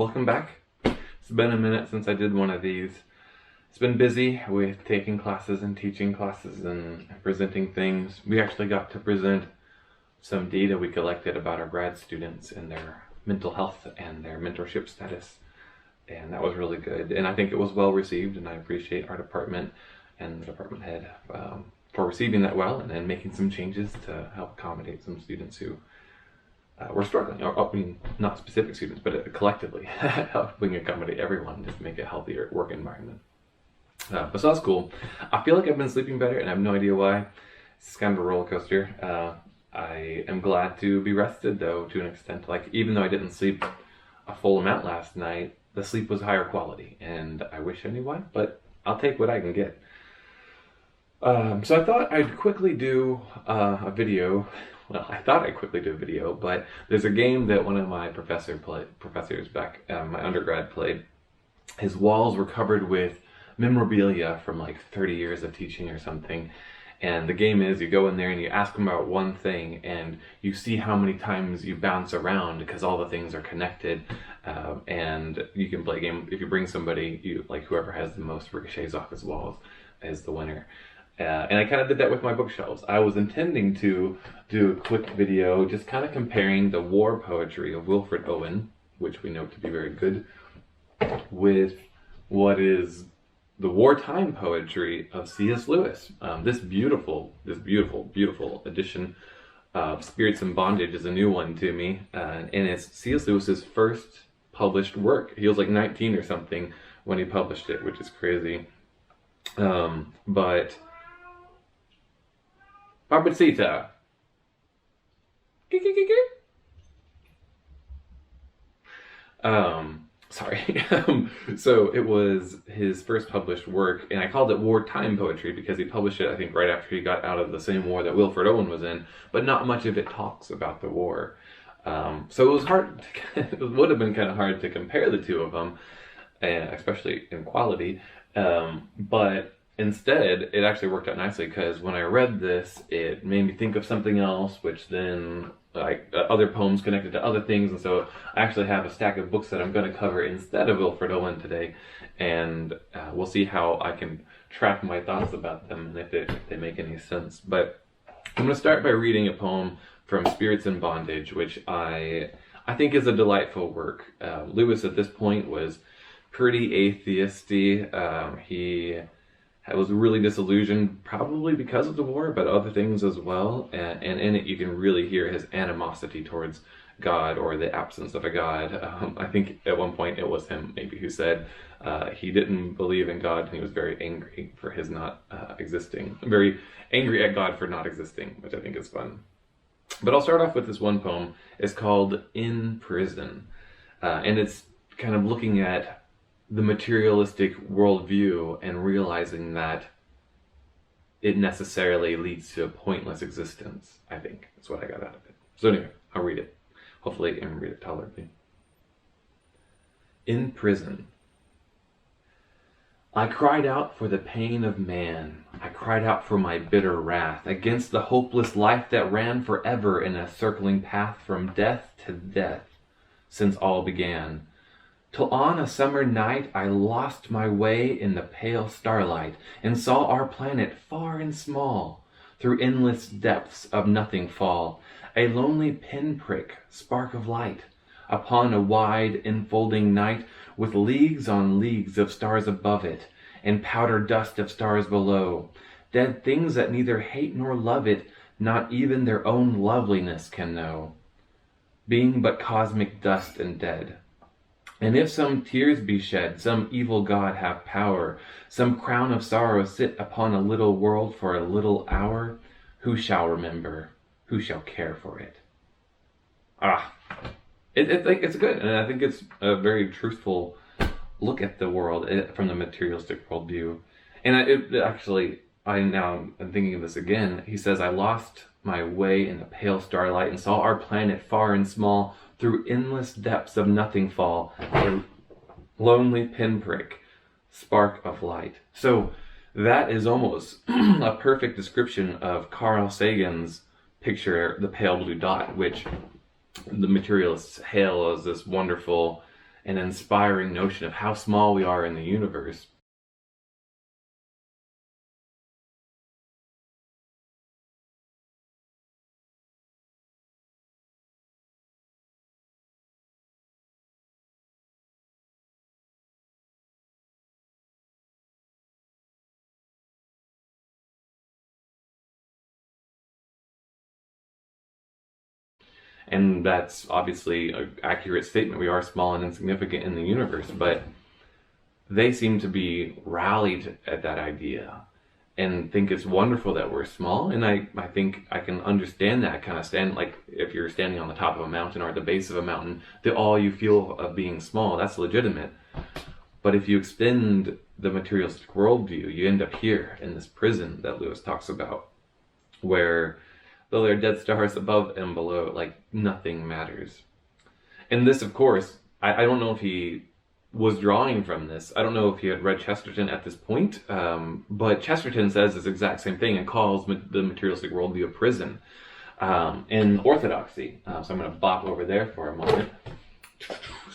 Welcome back. It's been a minute since I did one of these. It's been busy with taking classes and teaching classes and presenting things. We actually got to present some data we collected about our grad students and their mental health and their mentorship status. And that was really good. And I think it was well received, and I appreciate our department and the department head for receiving that well and then making some changes to help accommodate some students who were struggling, or I mean, not specific students, but collectively helping accommodate everyone to make a healthier work environment. But so that's cool. I feel like I've been sleeping better, and I have no idea why. It's kind of a roller coaster. I am glad to be rested, though, to an extent. Like, even though I didn't sleep a full amount last night, the sleep was higher quality, and I wish I knew why, but I'll take what I can get. So I thought I'd quickly do a video. Well, I thought I'd quickly do a video, but there's a game that one of my professors back my undergrad played. His walls were covered with memorabilia from like 30 years of teaching or something. And the game is, you go in there and you ask them about one thing, and you see how many times you bounce around because all the things are connected. And you can play a game. If you bring somebody, whoever has the most ricochets off his walls is the winner. And I kind of did that with my bookshelves. I was intending to do a quick video just kind of comparing the war poetry of Wilfred Owen, which we know to be very good, with what is the wartime poetry of C.S. Lewis. This beautiful edition of Spirits in Bondage is a new one to me, and it's C.S. Lewis's first published work. He was like 19 or something when he published it, which is crazy. But Barbacita. Sorry. So it was his first published work, and I called it wartime poetry because he published it, I think, right after he got out of the same war that Wilfred Owen was in, but not much of it talks about the war. So it was hard, it would have been kind of hard to compare the two of them, especially in quality, but instead, it actually worked out nicely because when I read this, it made me think of something else, which then, other poems connected to other things, and so I actually have a stack of books that I'm going to cover instead of Wilfred Owen today, and we'll see how I can track my thoughts about them and if they make any sense. But I'm going to start by reading a poem from Spirits in Bondage, which I think is a delightful work. Lewis at this point was pretty atheisty. He was really disillusioned, probably because of the war, but other things as well. And in it, you can really hear his animosity towards God, or the absence of a God. I think at one point it was him, maybe, who said he didn't believe in God, and he was very angry for his not existing. Very angry at God for not existing, which I think is fun. But I'll start off with this one poem. It's called In Prison. And it's kind of looking at the materialistic worldview and realizing that it necessarily leads to a pointless existence, I think. That's what I got out of it. So anyway, I'll read it. Hopefully I can read it tolerably. In Prison. I cried out for the pain of man. I cried out for my bitter wrath against the hopeless life that ran forever in a circling path from death to death since all began. Till on a summer night I lost my way in the pale starlight and saw our planet far and small through endless depths of nothing fall, a lonely pinprick spark of light upon a wide enfolding night with leagues on leagues of stars above it and powder dust of stars below, dead things that neither hate nor love it, not even their own loveliness can know, being but cosmic dust and dead. And if some tears be shed, some evil god have power, some crown of sorrow sit upon a little world for a little hour, who shall remember? Who shall care for it? It's good, and I think it's a very truthful look at the world from the materialistic worldview. And I'm thinking of this again. He says, I lost my way in the pale starlight and saw our planet far and small through endless depths of nothing fall, a lonely pinprick, spark of light. So that is almost a perfect description of Carl Sagan's picture, the pale blue dot, which the materialists hail as this wonderful an inspiring notion of how small we are in the universe. And that's obviously an accurate statement. We are small and insignificant in the universe, but they seem to be rallied at that idea and think it's wonderful that we're small. And I think I can understand that. Kind of stand, like if you're standing on the top of a mountain or at the base of a mountain, the all you feel of being small, that's legitimate. But if you extend the materialistic worldview, you end up here in this prison that Lewis talks about, where though there are dead stars above and below, like nothing matters. And this, of course, I don't know if he was drawing from this. I don't know if he had read Chesterton at this point, but Chesterton says this exact same thing and calls the materialistic worldview a prison in Orthodoxy. So I'm going to bop over there for a moment.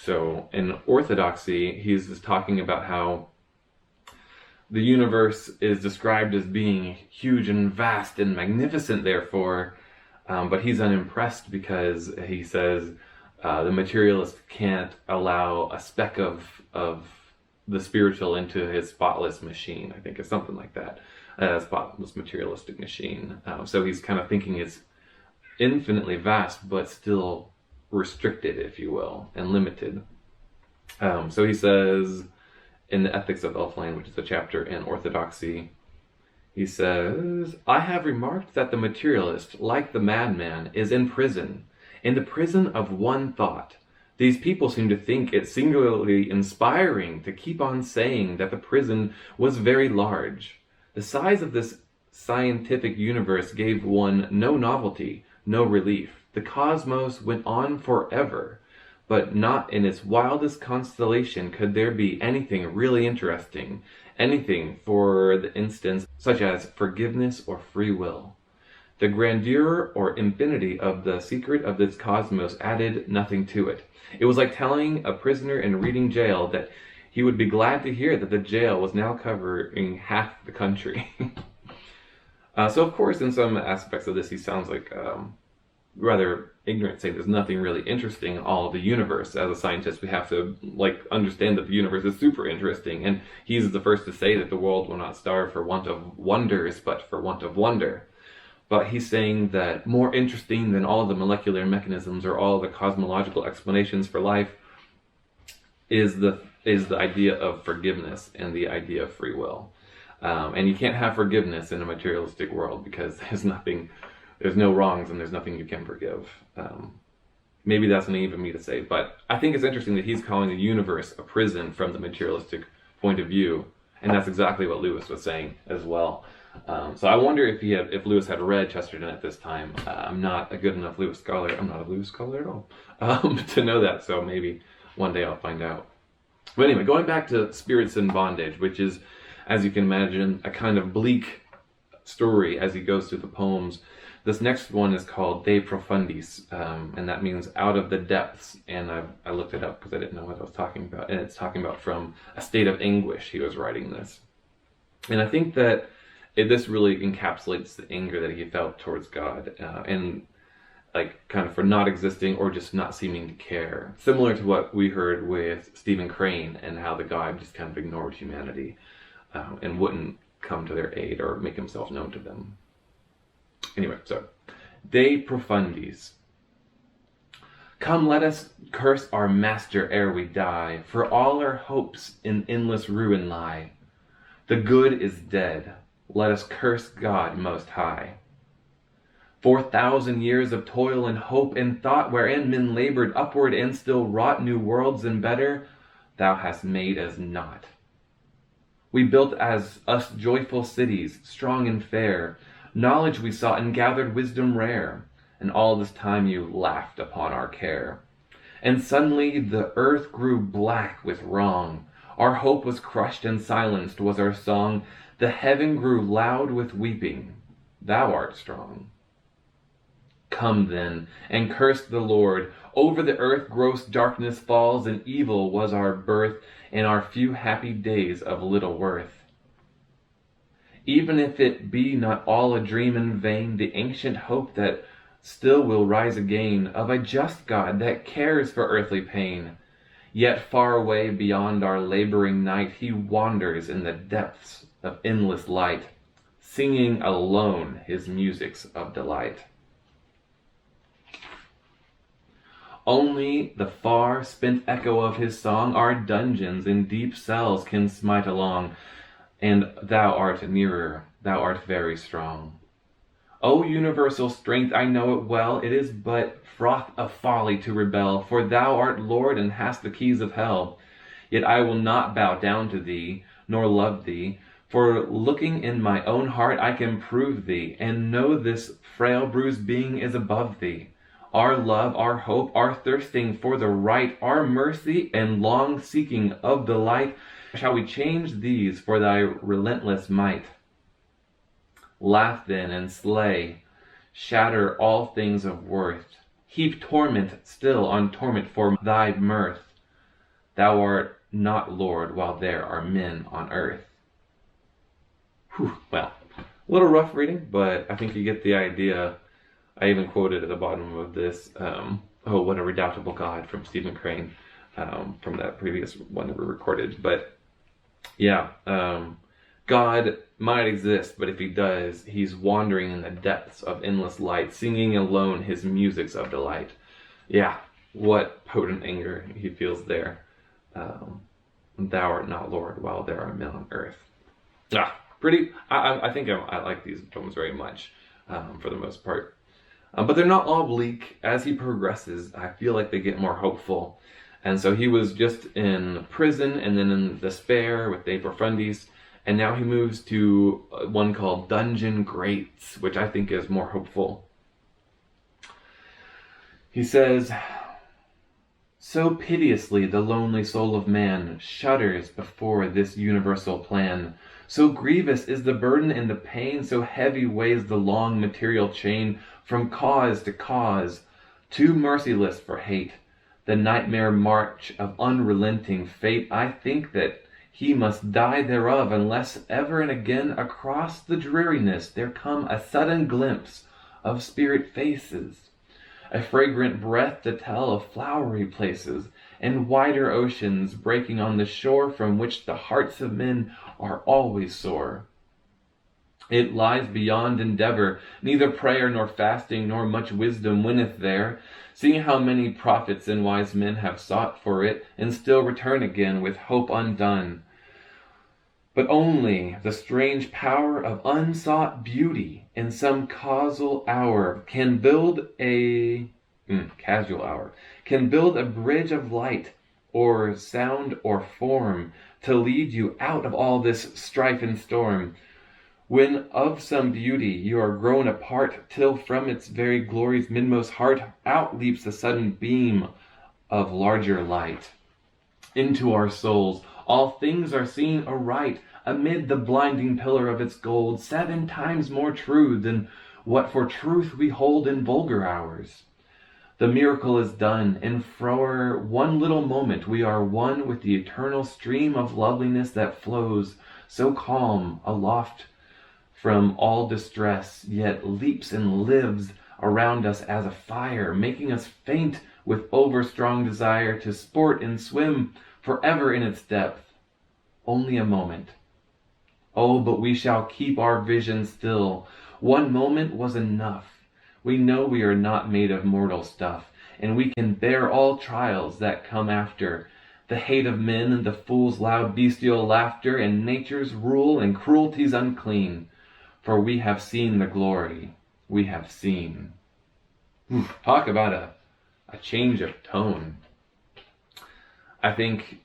So in Orthodoxy, he's just talking about how the universe is described as being huge and vast and magnificent, therefore, but he's unimpressed because he says the materialist can't allow a speck of the spiritual into his spotless machine. I think it's something like that, a spotless materialistic machine. So he's kind of thinking it's infinitely vast, but still restricted, if you will, and limited. So he says, in the Ethics of Elfland, which is a chapter in Orthodoxy, he says, I have remarked that the materialist, like the madman, is in the prison of one thought. These people seem to think it singularly inspiring to keep on saying that the prison was very large. The size of this scientific universe gave one no novelty, no relief. The cosmos went on forever. But not in its wildest constellation could there be anything really interesting, anything, for the instance, such as forgiveness or free will. The grandeur or infinity of the secret of this cosmos added nothing to it. It was like telling a prisoner in Reading jail that he would be glad to hear that the jail was now covering half the country. So of course, in some aspects of this, he sounds like rather ignorant, saying there's nothing really interesting in all of the universe. As a scientist, we have to understand that the universe is super interesting, and he's the first to say that the world will not starve for want of wonders, but for want of wonder. But he's saying that more interesting than all the molecular mechanisms or all the cosmological explanations for life is the idea of forgiveness and the idea of free will. And you can't have forgiveness in a materialistic world because there's no wrongs and there's nothing you can forgive. Maybe that's naive of me to say, but I think it's interesting that he's calling the universe a prison from the materialistic point of view, and that's exactly what Lewis was saying as well. So I wonder if Lewis had read Chesterton at this time. I'm not a good enough Lewis scholar. I'm not a Lewis scholar at all to know that. So maybe one day I'll find out. But anyway, going back to Spirits in Bondage, which is, as you can imagine, a kind of bleak story as he goes through the poems. This next one is called De Profundis, and that means out of the depths. And I looked it up because I didn't know what I was talking about. And it's talking about from a state of anguish he was writing this. And I think that this really encapsulates the anger that he felt towards God, and kind of for not existing or just not seeming to care. Similar to what we heard with Stephen Crane and how the God just kind of ignored humanity and wouldn't come to their aid or make himself known to them. Anyway, so, De Profundis. Come, let us curse our master ere we die, for all our hopes in endless ruin lie. The good is dead, let us curse God most high. 4,000 years of toil and hope and thought, wherein men labored upward and still wrought new worlds and better, thou hast made as naught. We built as us joyful cities, strong and fair, knowledge we sought and gathered wisdom rare, and all this time you laughed upon our care. And suddenly the earth grew black with wrong, our hope was crushed and silenced was our song, the heaven grew loud with weeping, thou art strong. Come then, and curse the Lord. Over the earth gross darkness falls, and evil was our birth, and our few happy days of little worth. Even if it be not all a dream and vain, the ancient hope that still will rise again, of a just God that cares for earthly pain. Yet far away beyond our laboring night, he wanders in the depths of endless light, singing alone his musics of delight. Only the far spent echo of his song our dungeons in deep cells can smite along, and thou art nearer, thou art very strong. O universal strength, I know it well, it is but froth of folly to rebel, for thou art Lord and hast the keys of hell. Yet I will not bow down to thee, nor love thee, for looking in my own heart I can prove thee, and know this frail bruised being is above thee. Our love, our hope, our thirsting for the right, our mercy and long seeking of the light, shall we change these for thy relentless might? Laugh then and slay, shatter all things of worth, heap torment still on torment for thy mirth. Thou art not Lord while there are men on earth. Whew, well, a little rough reading, but I think you get the idea. I even quoted at the bottom of this, oh, what a redoubtable God from Stephen Crane, from that previous one that we recorded. But yeah, God might exist, but if he does, he's wandering in the depths of endless light, singing alone his musics of delight. Yeah, what potent anger he feels there. Thou art not Lord while there are men on earth. Pretty, I think I like these poems very much, for the most part. But they're not all bleak. As he progresses, I feel like they get more hopeful. And so he was just in prison and then in despair with De Profundis. And now he moves to one called Dungeon Grates, which I think is more hopeful. He says, so piteously the lonely soul of man shudders before this universal plan. So grievous is the burden and the pain, so heavy weighs the long material chain from cause to cause, too merciless for hate, the nightmare march of unrelenting fate. I think that he must die thereof, unless ever and again across the dreariness there come a sudden glimpse of spirit faces, a fragrant breath to tell of flowery places, and wider oceans breaking on the shore from which the hearts of men are always sore. It lies beyond endeavor, neither prayer nor fasting nor much wisdom winneth there, seeing how many prophets and wise men have sought for it, and still return again with hope undone. But only the strange power of unsought beauty in some casual hour can build a bridge of light or sound or form to lead you out of all this strife and storm. When of some beauty you are grown apart, till from its very glory's midmost heart out leaps a sudden beam of larger light. Into our souls all things are seen aright, amid the blinding pillar of its gold, 7 times more true than what for truth we hold in vulgar hours. The miracle is done, and for one little moment we are one with the eternal stream of loveliness that flows, so calm, aloft from all distress, yet leaps and lives around us as a fire, making us faint with overstrong desire to sport and swim forever in its depth. Only a moment. Oh, but we shall keep our vision still. One moment was enough. We know we are not made of mortal stuff, and we can bear all trials that come after, the hate of men and the fool's loud bestial laughter, and nature's rule and cruelties unclean. For we have seen the glory, we have seen. Talk about a change of tone. I think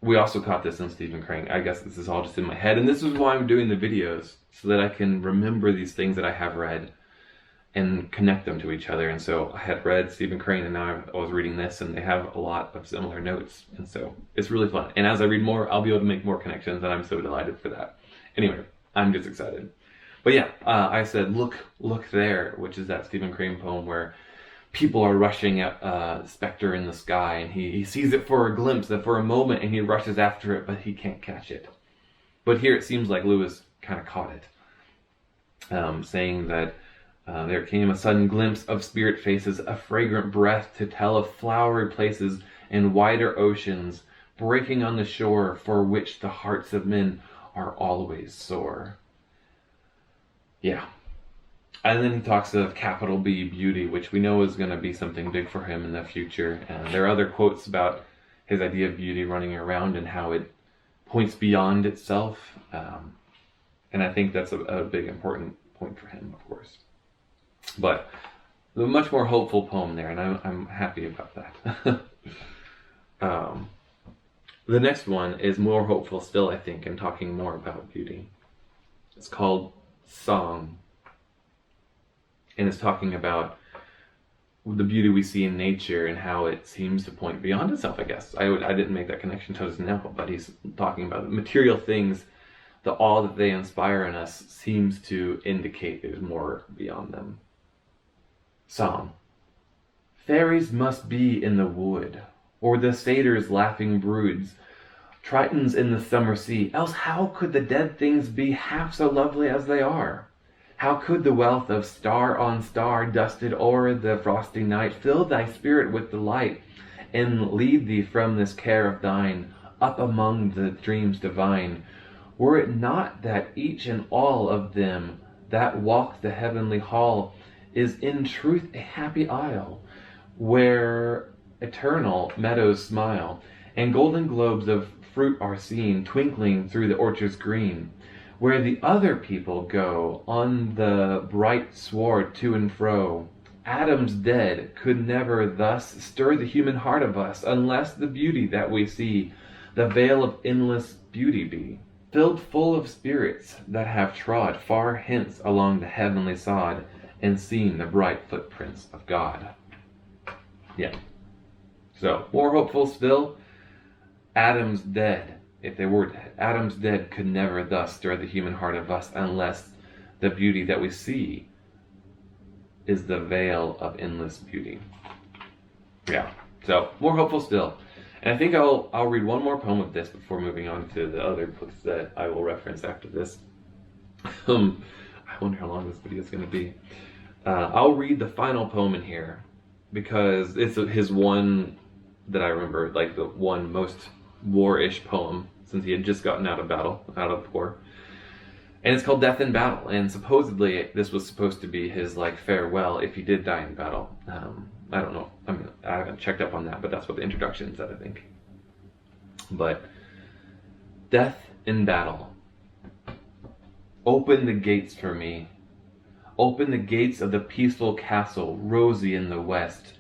we also caught this in Stephen Crane. I guess this is all just in my head, and this is why I'm doing the videos, so that I can remember these things that I have read and connect them to each other. And so I had read Stephen Crane, and now I was reading this, and they have a lot of similar notes, and so it's really fun. And as I read more, I'll be able to make more connections, and I'm so delighted for that. Anyway, I'm just excited. But yeah, I said, look there, which is that Stephen Crane poem where people are rushing at a specter in the sky, and he sees it for a glimpse, and for a moment, and he rushes after it, but he can't catch it. But here it seems like Lewis kind of caught it, saying that there came a sudden glimpse of spirit faces, a fragrant breath to tell of flowery places and wider oceans breaking on the shore, for which the hearts of men are always sore. Yeah. And then he talks of capital B, beauty, which we know is going to be something big for him in the future. And there are other quotes about his idea of beauty running around and how it points beyond itself. And I think that's a big important point for him, of course. But a much more hopeful poem there, and I'm happy about that. The next one is more hopeful still, I think, and talking more about beauty. It's called Song. And it's talking about the beauty we see in nature and how it seems to point beyond itself, I guess. I didn't make that connection until just now, but he's talking about material things, the awe that they inspire in us seems to indicate there's more beyond them. Song. Fairies must be in the wood, or the satyrs' laughing broods, tritons in the summer sea, else how could the dead things be half so lovely as they are? How could the wealth of star on star dusted o'er the frosty night fill thy spirit with delight, and lead thee from this care of thine up among the dreams divine? Were it not that each and all of them that walk the heavenly hall is in truth a happy isle, where eternal meadows smile, and golden globes of fruit are seen twinkling through the orchards green, where the other people go on the bright sward to and fro. Adam's dead could never thus stir the human heart of us, unless the beauty that we see, the veil of endless beauty be, filled full of spirits that have trod far hence along the heavenly sod, and seen the bright footprints of God. Yeah. So, more hopeful still, Adam's dead. If they were dead, Adam's dead could never thus stir the human heart of us, unless the beauty that we see is the veil of endless beauty. Yeah. So, more hopeful still. And I think I'll read one more poem of this before moving on to the other books that I will reference after this. I wonder how long this video is going to be. I'll read the final poem in here because it's his one that I remember, like the one most war-ish poem since he had just gotten out of battle, out of war. And it's called Death in Battle, and supposedly this was supposed to be his like farewell if he did die in battle. I don't know. I mean, I haven't checked up on that, but that's what the introduction said, I think. But Death in Battle. Open the gates for me. Open the gates of the peaceful castle, rosy in the west,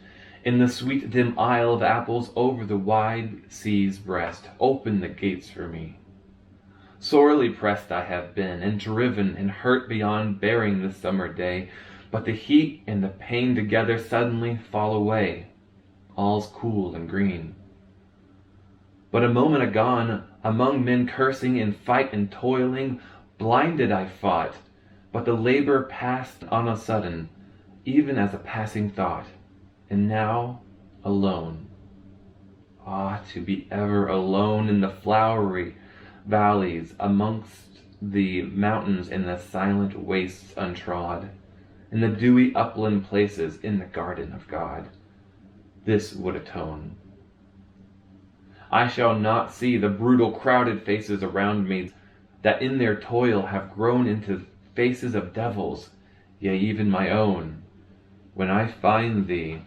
in the sweet dim isle of apples over the wide sea's breast. Open the gates for me. Sorely pressed I have been, and driven and hurt beyond bearing this summer day, but the heat and the pain together suddenly fall away. All's cool and green. But a moment agone, among men cursing in fight and toiling, blinded I fought, but the labor passed on a sudden, even as a passing thought, and now alone. Ah, to be ever alone in the flowery valleys, amongst the mountains in the silent wastes untrod, in the dewy upland places in the garden of God. This would atone. I shall not see the brutal crowded faces around me that in their toil have grown into faces of devils, yea, even my own. When I find thee,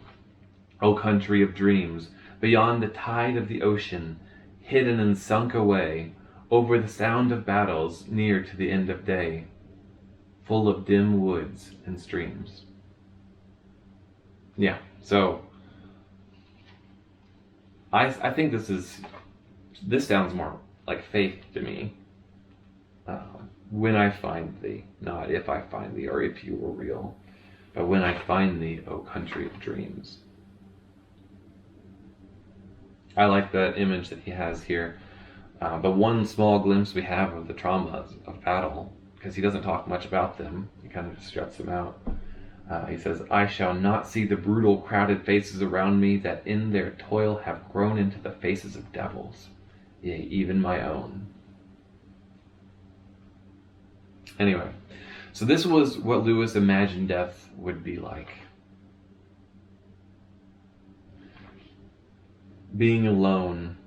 O country of dreams, beyond the tide of the ocean, hidden and sunk away, over the sound of battles near to the end of day, full of dim woods and streams. Yeah, so I think this sounds more like faith to me. When I find thee, not if I find thee or if you were real, but when I find thee, O country of dreams. I like that image that he has here. The one small glimpse we have of the traumas of battle because he doesn't talk much about them. He kind of just struts them out. He says, I shall not see the brutal crowded faces around me that in their toil have grown into the faces of devils, yea, even my own. Anyway, so this was what Lewis imagined death would be like. Being alone,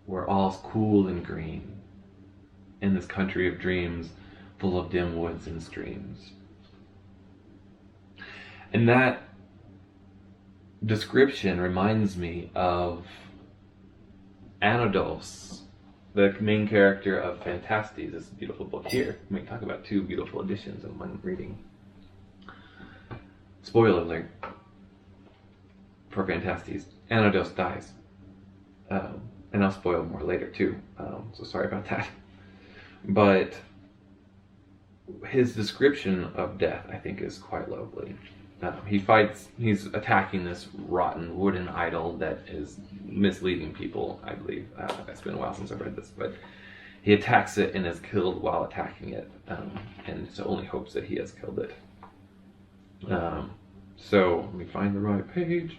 where all's cool and green, in this country of dreams, full of dim woods and streams. And that description reminds me of Anodos, the main character of Phantastes, this beautiful book here. We talk about two beautiful editions in one reading. Spoiler alert for Phantastes. Anodos dies. And I'll spoil more later too, so sorry about that. But his description of death, I think, is quite lovely. He's attacking this rotten wooden idol that is misleading people, I believe. It's been a while since I've read this, but he attacks it and is killed while attacking it, and so only hopes that he has killed it. So let me find the right page.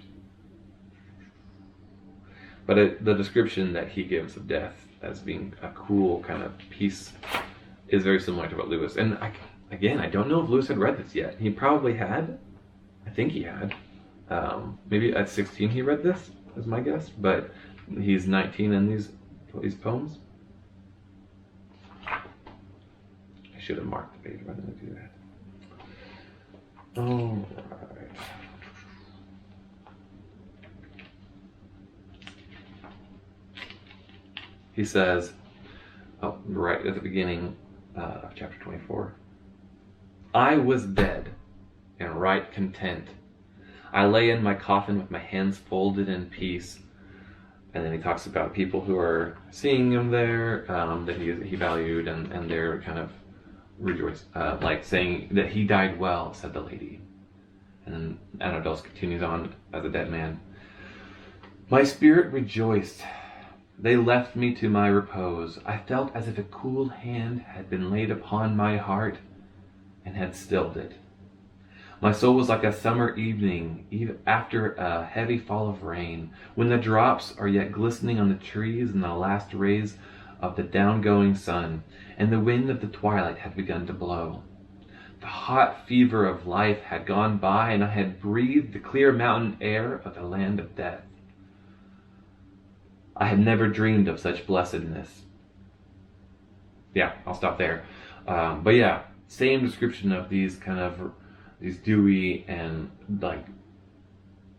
But the description that he gives of death as being a cool kind of piece is very similar to what Lewis. And I don't know if Lewis had read this yet. He probably had. I think he had. Maybe at 16 he read this, is my guess. But he's 19 in these poems. I should have marked the page rather than do that. All right. He says, right at the beginning of chapter 24, I was dead and right content. I lay in my coffin with my hands folded in peace. And then he talks about people who are seeing him there, that he valued, and they're kind of rejoiced, like saying that he died well, said the lady. And then Anodos continues on as a dead man. My spirit rejoiced. They left me to my repose. I felt as if a cool hand had been laid upon my heart and had stilled it. My soul was like a summer evening, even after a heavy fall of rain, when the drops are yet glistening on the trees in the last rays of the down-going sun, and the wind of the twilight had begun to blow. The hot fever of life had gone by, and I had breathed the clear mountain air of the land of death. I had never dreamed of such blessedness. Yeah, I'll stop there. But yeah, same description of these kind of these dewy and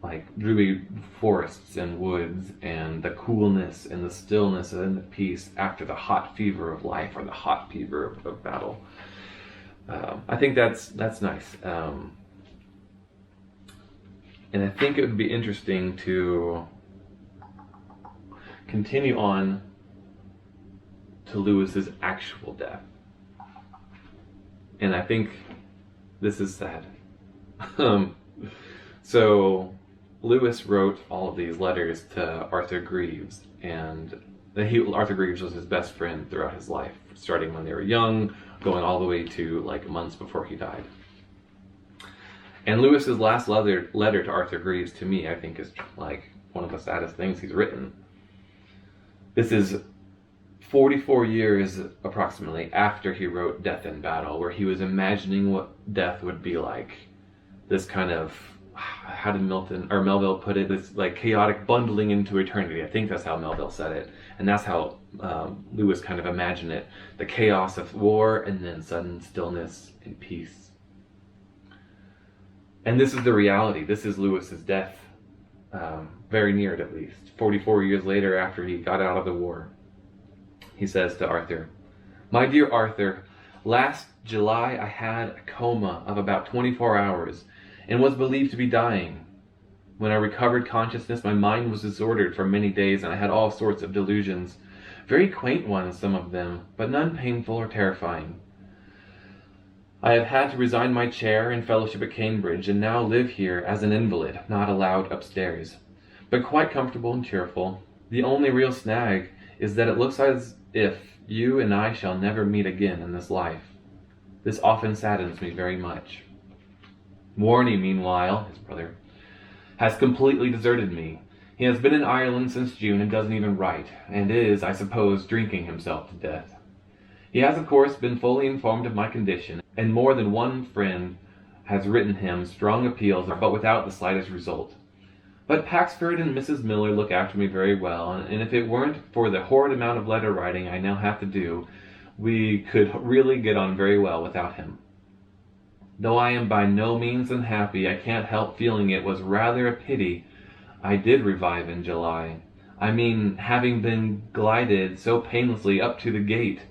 like dewy forests and woods, and the coolness and the stillness and the peace after the hot fever of life or the hot fever of battle. I think that's nice. And I think it would be interesting to continue on to Lewis's actual death. And I think this is sad. So Lewis wrote all of these letters to Arthur Greeves, and Arthur Greeves was his best friend throughout his life, starting when they were young, going all the way to like months before he died. And Lewis's last letter to Arthur Greeves, to me, I think is like one of the saddest things he's written. This is 44 years approximately after he wrote Death in Battle, where he was imagining what death would be like. This kind of, how did Melville put it, this like chaotic bundling into eternity. I think that's how Melville said it. And that's how Lewis kind of imagined it. The chaos of war and then sudden stillness and peace. And this is the reality. This is Lewis's death. Very near it, at least. 44 years later, after he got out of the war, he says to Arthur, My dear Arthur, last July I had a coma of about 24 hours and was believed to be dying. When I recovered consciousness, my mind was disordered for many days, and I had all sorts of delusions. Very quaint ones, some of them, but none painful or terrifying. I have had to resign my chair and fellowship at Cambridge, and now live here as an invalid, not allowed upstairs, but quite comfortable and cheerful. The only real snag is that it looks as if you and I shall never meet again in this life. This often saddens me very much. Warnie, meanwhile, his brother, has completely deserted me. He has been in Ireland since June and doesn't even write, and is, I suppose, drinking himself to death. He has, of course, been fully informed of my condition, and more than one friend has written him strong appeals, but without the slightest result. But Paxford and Mrs. Miller look after me very well, and if it weren't for the horrid amount of letter writing I now have to do, we could really get on very well without him. Though I am by no means unhappy, I can't help feeling it was rather a pity I did revive in July. I mean, having been glided so painlessly up to the gate.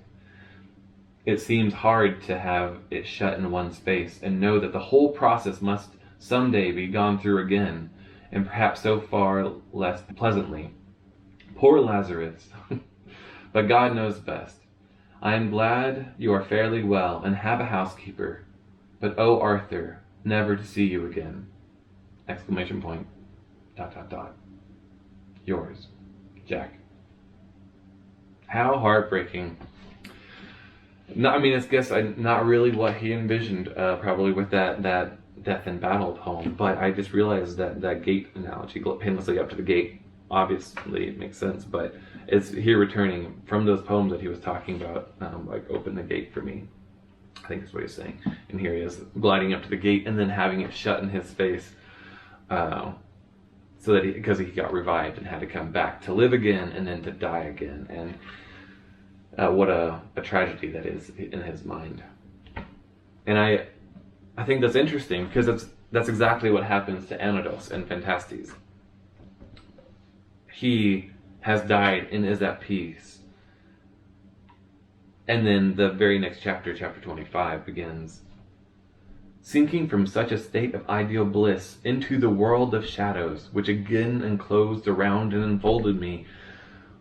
It seems hard to have it shut in one's face and know that the whole process must some day be gone through again, and perhaps so far less pleasantly. Poor Lazarus! But God knows best. I am glad you are fairly well and have a housekeeper. But oh, Arthur, never to see you again! Exclamation point. ... Yours, Jack. How heartbreaking. No, I mean, I guess not really what he envisioned, probably with that death in battle poem, but I just realized that gate analogy, painlessly up to the gate, obviously it makes sense, but it's here returning from those poems that he was talking about, like open the gate for me, I think is what he's saying. And here he is gliding up to the gate and then having it shut in his face, so that because he got revived and had to come back to live again and then to die again. And what a tragedy that is in his mind. And I think that's interesting because that's exactly what happens to Anodos and Phantastes. He has died and is at peace. And then the very next chapter, chapter 25, begins. Sinking from such a state of ideal bliss into the world of shadows, which again enclosed around and enfolded me,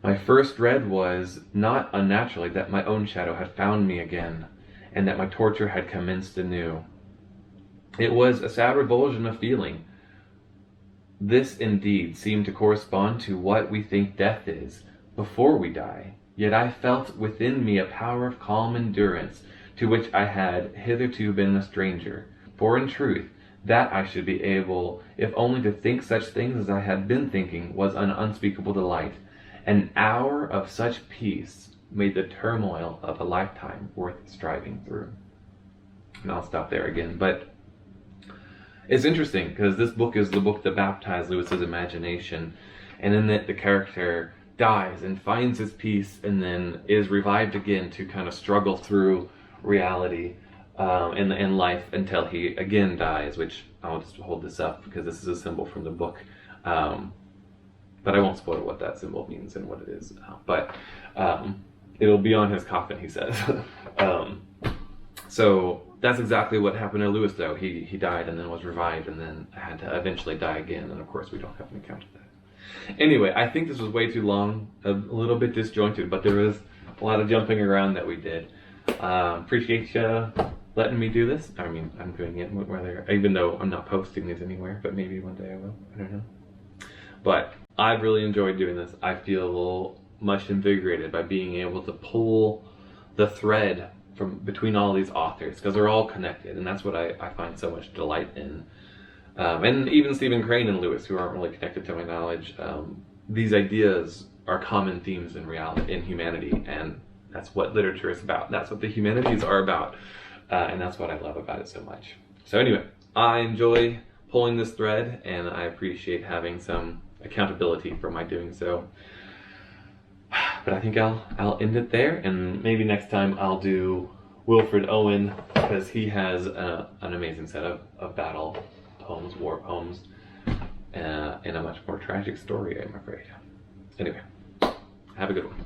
my first dread was, not unnaturally, that my own shadow had found me again, and that my torture had commenced anew. It was a sad revulsion of feeling. This indeed seemed to correspond to what we think death is, before we die, yet I felt within me a power of calm endurance, to which I had hitherto been a stranger. For in truth, that I should be able, if only to think such things as I had been thinking, was an unspeakable delight. An hour of such peace made the turmoil of a lifetime worth striving through. And I'll stop there again, but it's interesting because this book is the book that baptized Lewis's imagination, and in it the character dies and finds his peace and then is revived again to kind of struggle through reality in life until he again dies, which I'll just hold this up because this is a symbol from the book. But I won't spoil what that symbol means and what it is. But it'll be on his coffin, he says. So that's exactly what happened to Lewis, though. He died and then was revived and then had to eventually die again. And of course, we don't have an account of that. Anyway, I think this was way too long, a little bit disjointed, but there was a lot of jumping around that we did. Appreciate you letting me do this. I mean, I'm doing it whether, even though I'm not posting these anywhere, but maybe one day I will. I don't know. But I've really enjoyed doing this. I feel much invigorated by being able to pull the thread from between all these authors, because they're all connected, and that's what I find so much delight in. And even Stephen Crane and Lewis, who aren't really connected to my knowledge, these ideas are common themes in reality, in humanity, and that's what literature is about. That's what the humanities are about, and that's what I love about it so much. So anyway, I enjoy pulling this thread, and I appreciate having some accountability for my doing so. But I think I'll end it there, and maybe next time I'll do Wilfred Owen, because he has an amazing set of battle poems, war poems, and a much more tragic story, I'm afraid. Anyway, have a good one.